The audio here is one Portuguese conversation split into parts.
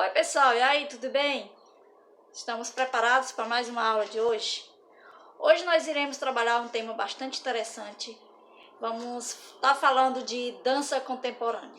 Oi pessoal, e aí, tudo bem? Estamos preparados para mais uma aula de hoje? Hoje nós iremos trabalhar um tema bastante interessante. Vamos estar falando de dança contemporânea.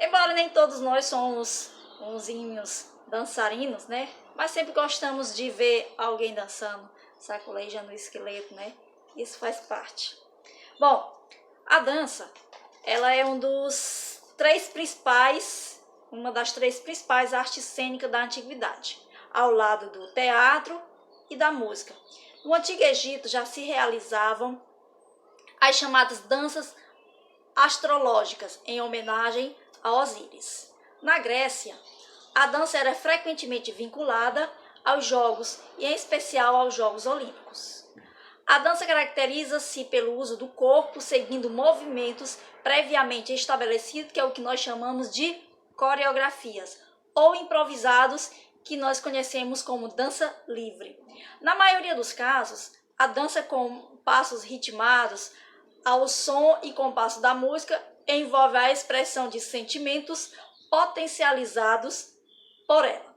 Embora nem todos nós somos bonzinhos dançarinos, né? Mas sempre gostamos de ver alguém dançando, sacolejando o esqueleto, né? Isso faz parte. Bom, a dança, ela é uma das três principais artes cênicas da antiguidade, ao lado do teatro e da música. No Antigo Egito já se realizavam as chamadas danças astrológicas, em homenagem a Osíris. Na Grécia, a dança era frequentemente vinculada aos Jogos, e em especial aos Jogos Olímpicos. A dança caracteriza-se pelo uso do corpo, seguindo movimentos previamente estabelecidos, que é o que nós chamamos de coreografias, ou improvisados, que nós conhecemos como dança livre. Na maioria dos casos, a dança com passos ritmados, ao som e compasso da música, envolve a expressão de sentimentos potencializados por ela.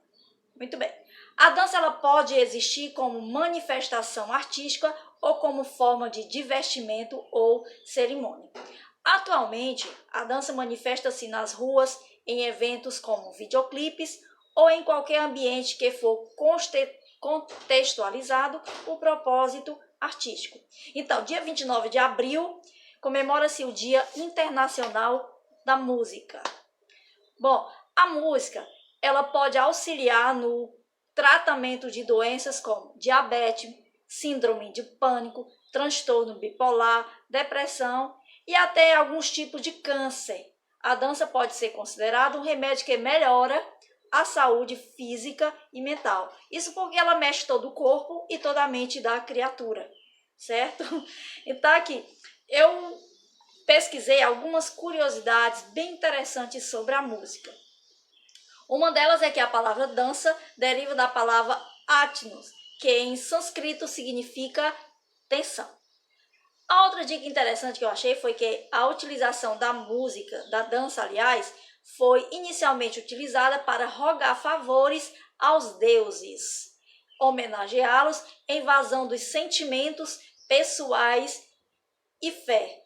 Muito bem. A dança ela pode existir como manifestação artística ou como forma de divertimento ou cerimônia. Atualmente, a dança manifesta-se nas ruas, em eventos como videoclipes ou em qualquer ambiente que for contextualizado o propósito artístico. Então, dia 29 de abril, comemora-se o Dia Internacional da Música. Bom, a música, ela pode auxiliar no tratamento de doenças como diabetes, síndrome de pânico, transtorno bipolar, depressão e até alguns tipos de câncer. A dança pode ser considerada um remédio que melhora a saúde física e mental. Isso porque ela mexe todo o corpo e toda a mente da criatura, certo? Então aqui, eu pesquisei algumas curiosidades bem interessantes sobre a música. Uma delas é que a palavra dança deriva da palavra atnos, que em sânscrito significa tensão. A outra dica interessante que eu achei foi que a utilização da música, da dança, aliás, foi inicialmente utilizada para rogar favores aos deuses, homenageá-los em vazão dos sentimentos pessoais e fé,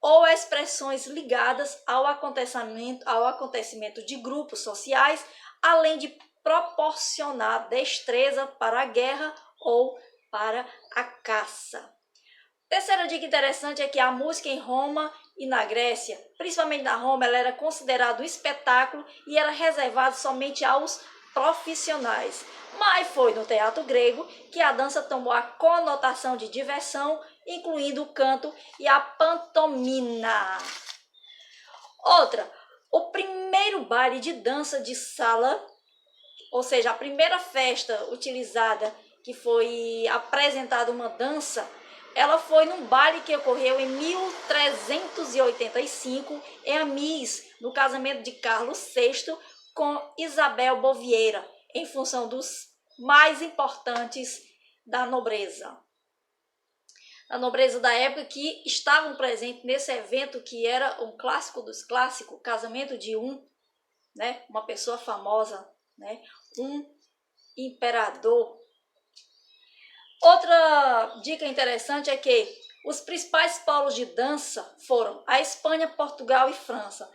ou expressões ligadas ao acontecimento de grupos sociais, além de proporcionar destreza para a guerra ou para a caça. Terceira dica interessante é que a música em Roma e na Grécia, principalmente na Roma, ela era considerada um espetáculo e era reservado somente aos profissionais. Mas foi no teatro grego que a dança tomou a conotação de diversão, incluindo o canto e a pantomima. Outra, o primeiro baile de dança de sala, ou seja, a primeira festa utilizada que foi apresentada uma dança, ela foi num baile que ocorreu em 1385 em Amis, no casamento de Carlos VI com Isabel Bovieira, em função dos mais importantes da nobreza. A nobreza da época que estavam presentes nesse evento que era um clássico dos clássicos, casamento de uma pessoa famosa, um imperador. Outra dica interessante é que os principais polos de dança foram a Espanha, Portugal e França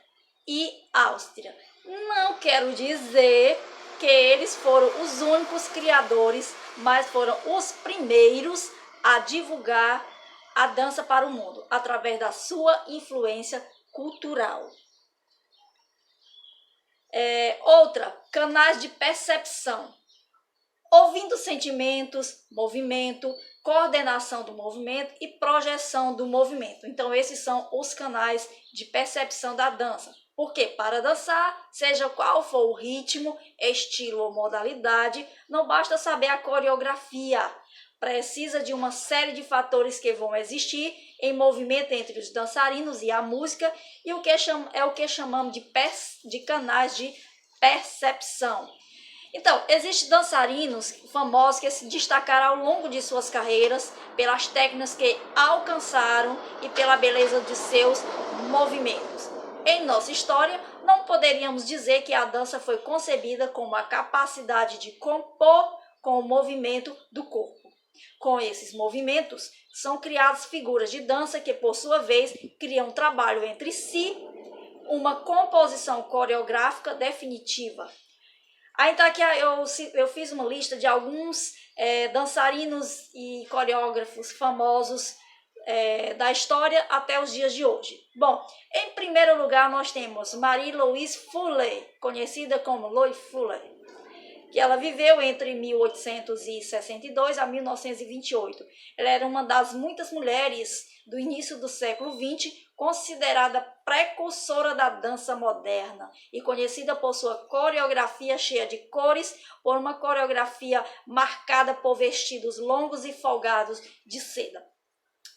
e Áustria. Não quero dizer que eles foram os únicos criadores, mas foram os primeiros a divulgar a dança para o mundo, através da sua influência cultural. Outra, canais de percepção. Ouvindo sentimentos, movimento, coordenação do movimento e projeção do movimento. Então, esses são os canais de percepção da dança. Porque para dançar, seja qual for o ritmo, estilo ou modalidade, não basta saber a coreografia. Precisa de uma série de fatores que vão existir em movimento entre os dançarinos e a música e o que chamamos de canais de percepção. Então, existem dançarinos famosos que se destacaram ao longo de suas carreiras pelas técnicas que alcançaram e pela beleza de seus movimentos. Em nossa história, não poderíamos dizer que a dança foi concebida como a capacidade de compor com o movimento do corpo. Com esses movimentos, são criadas figuras de dança que, por sua vez, criam um trabalho entre si, uma composição coreográfica definitiva. Aí então aqui eu fiz uma lista de alguns dançarinos e coreógrafos famosos da história até os dias de hoje. Bom, em primeiro lugar nós temos Marie-Louise Fuller, conhecida como Loie Fuller, que ela viveu entre 1862 a 1928. Ela era uma das muitas mulheres do início do século XX, considerada precursora da dança moderna e conhecida por sua coreografia cheia de cores, por uma coreografia marcada por vestidos longos e folgados de seda.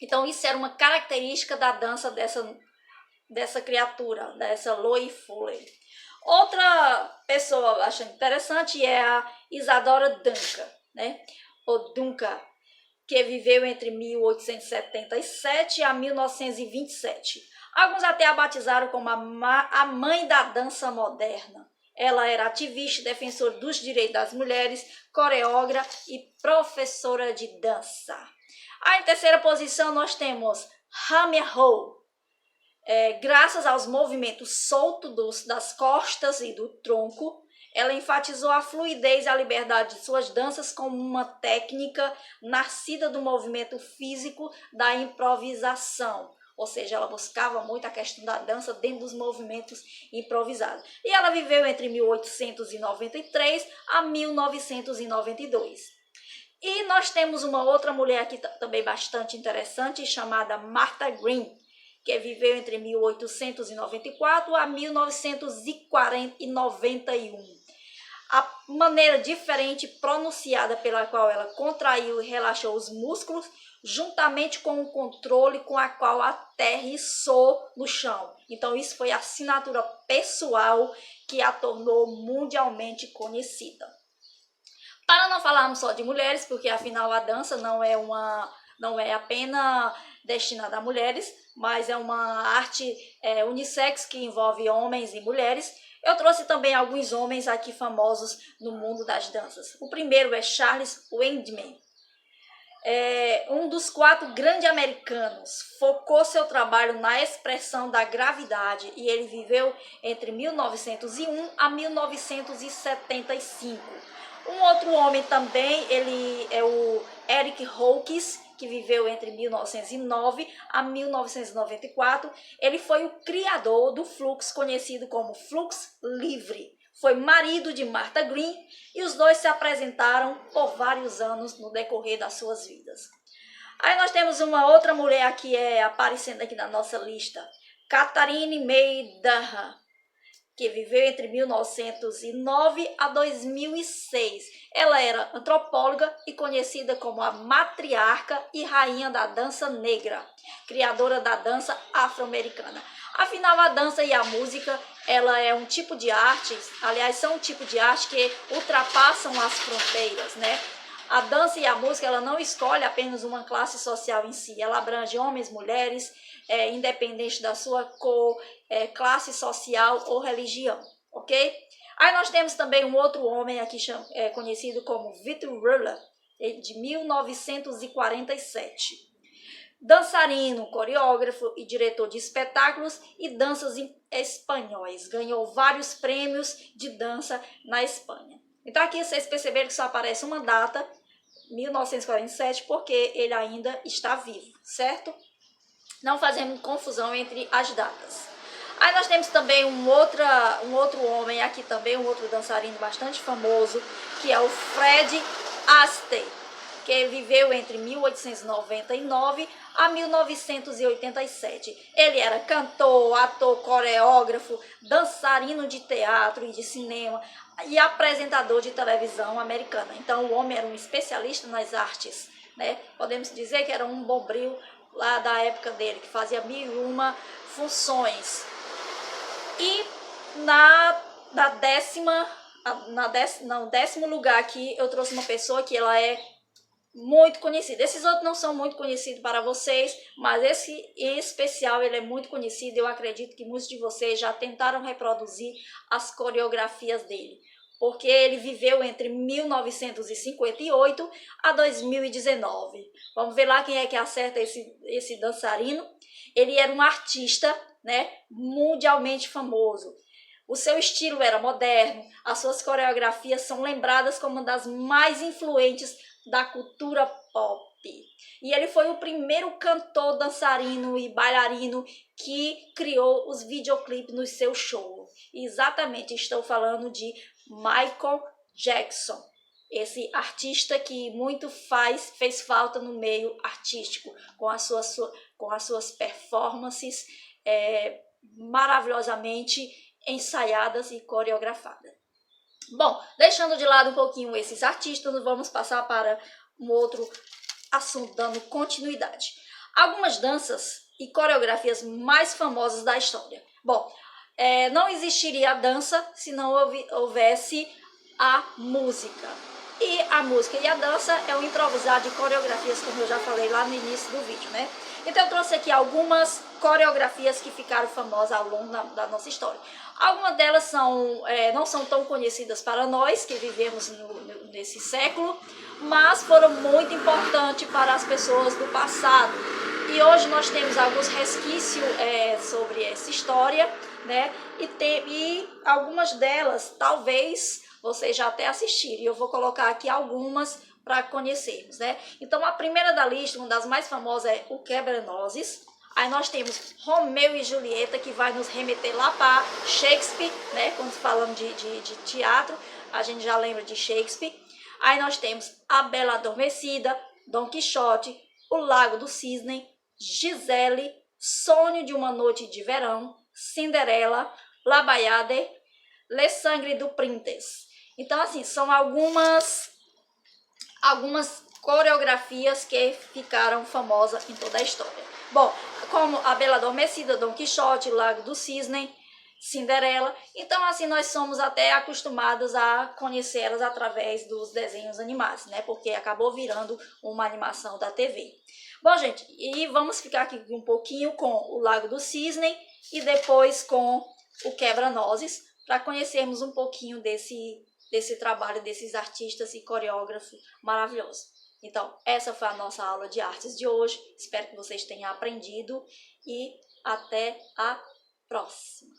Então isso era uma característica da dança dessa criatura, dessa Loie Fuller. Outra pessoa bastante interessante é a Isadora Duncan, né? Ou Duncan, que viveu entre 1877 a 1927. Alguns até a batizaram como a mãe da dança moderna. Ela era ativista e defensora dos direitos das mulheres, coreógrafa e professora de dança. Aí, em terceira posição nós temos Hammer Ho. Graças aos movimentos soltos das costas e do tronco, ela enfatizou a fluidez e a liberdade de suas danças como uma técnica nascida do movimento físico da improvisação. Ou seja, ela buscava muito a questão da dança dentro dos movimentos improvisados. E ela viveu entre 1893 a 1992. E nós temos uma outra mulher aqui também bastante interessante, chamada Martha Green, que viveu entre 1894 a 1991. A maneira diferente pronunciada pela qual ela contraiu e relaxou os músculos, juntamente com o controle com a qual aterrissou no chão. Então isso foi a assinatura pessoal que a tornou mundialmente conhecida. Para não falarmos só de mulheres, porque afinal a dança não é apenas destinada a mulheres, mas é uma arte unissex que envolve homens e mulheres. Eu trouxe também alguns homens aqui famosos no mundo das danças. O primeiro é Charles Windman. Um dos 4 grandes americanos, focou seu trabalho na expressão da gravidade e ele viveu entre 1901 a 1975. Um outro homem também, ele é o Eric Hawkins, que viveu entre 1909 a 1994. Ele foi o criador do fluxo, conhecido como fluxo livre. Foi marido de Martha Green e os dois se apresentaram por vários anos no decorrer das suas vidas. Aí nós temos uma outra mulher aqui aparecendo aqui na nossa lista, Katharine May Durham, que viveu entre 1909 a 2006. Ela era antropóloga e conhecida como a matriarca e rainha da dança negra, criadora da dança afro-americana. Afinal, a dança e a música, ela é um tipo de arte, aliás, são um tipo de arte que ultrapassam as fronteiras, né? A dança e a música, ela não escolhe apenas uma classe social em si, ela abrange homens, mulheres, independente da sua cor, classe social ou religião, ok? Aí nós temos também um outro homem aqui conhecido como Victor Ruller, de 1947. Dançarino, coreógrafo e diretor de espetáculos e danças espanhóis. Ganhou vários prêmios de dança na Espanha. Então aqui vocês perceberam que só aparece uma data, 1947, porque ele ainda está vivo, certo? Não fazemos confusão entre as datas. Aí nós temos também um outro homem aqui também, um outro dançarino bastante famoso, que é o Fred Astaire. que ele viveu entre 1899 a 1987. Ele era cantor, ator, coreógrafo, dançarino de teatro e de cinema e apresentador de televisão americana. Então, o homem era um especialista nas artes, né? Podemos dizer que era um bombril lá da época dele, que fazia 1001 funções. E no décimo lugar aqui, eu trouxe uma pessoa que ela é muito conhecida. Esses outros não são muito conhecidos para vocês, mas esse em especial ele é muito conhecido. Eu acredito que muitos de vocês já tentaram reproduzir as coreografias dele, porque ele viveu entre 1958 a 2019. Vamos ver lá quem é que acerta esse dançarino. Ele era um artista, né, mundialmente famoso. O seu estilo era moderno, as suas coreografias são lembradas como uma das mais influentes da cultura pop. E ele foi o primeiro cantor, dançarino e bailarino que criou os videoclipes no seu show. Exatamente, estou falando de Michael Jackson, esse artista que muito fez falta no meio artístico, com as suas performances maravilhosamente ensaiadas e coreografadas. Bom, deixando de lado um pouquinho esses artistas, vamos passar para um outro assunto, dando continuidade. Algumas danças e coreografias mais famosas da história. Bom, não existiria a dança se não houvesse a música. E a música e a dança é o improvisar de coreografias, como eu já falei lá no início do vídeo, né? Então eu trouxe aqui algumas coreografias que ficaram famosas ao longo da nossa história. Algumas delas não são tão conhecidas para nós que vivemos nesse século, mas foram muito importantes para as pessoas do passado. E hoje nós temos alguns resquícios sobre essa história, né? E algumas delas talvez vocês já até assistiram. E eu vou colocar aqui algumas para conhecermos, né? Então a primeira da lista, uma das mais famosas, é o Quebra-Nozes. Aí nós temos Romeu e Julieta, que vai nos remeter lá para Shakespeare, né? Quando falamos de teatro, a gente já lembra de Shakespeare. Aí nós temos A Bela Adormecida, Dom Quixote, O Lago do Cisne, Gisele, Sonho de uma Noite de Verão, Cinderela, La Bayade, Le Sangre do Princes. Então, assim, são algumas coreografias que ficaram famosas em toda a história. Bom, como A Bela Adormecida, Dom Quixote, Lago do Cisne, Cinderela. Então, assim, nós somos até acostumados a conhecer elas através dos desenhos animados, né? Porque acabou virando uma animação da TV. Bom, gente, e vamos ficar aqui um pouquinho com o Lago do Cisne e depois com o Quebra-Nozes, para conhecermos um pouquinho desse trabalho desses artistas e coreógrafos maravilhosos. Então, essa foi a nossa aula de artes de hoje. Espero que vocês tenham aprendido e até a próxima.